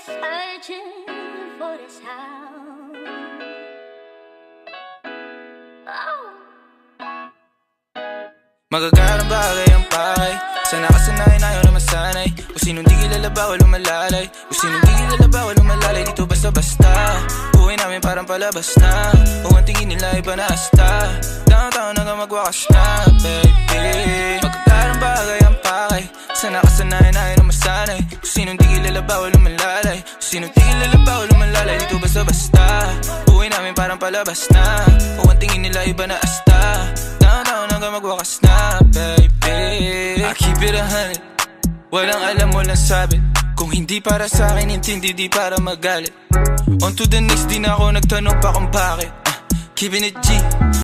searching for the sound. Oh. Magagarang bagay ang pahay. Sana kasanayan ayaw na masanay. Kung sinong di kilala bawal lumalalay. Kung sinong di kilala bawal lumalalay. Dito basta-basta buhay namin parang palabas na. Kung ang tingin nila iba na hasta. Downtown hanggang magwakas na, baby. Magagarang bagay ang pahay. Sana kasanayan ayaw na masanay. Kung sinong di kilala bawal lumalalay. Kung sinong di kilala bawal lumalalay. Dito basta-basta buhay namin parang palabas na. Kung ang tingin nila iba na hasta. Downtown hanggang magwakas na, baby. I keep it 100. Walang alam, walang sabi. Kung hindi para sa akin, intindi, di para magalit. On to the next, di na ako nagtanong pa kung bakit. Keeping it G.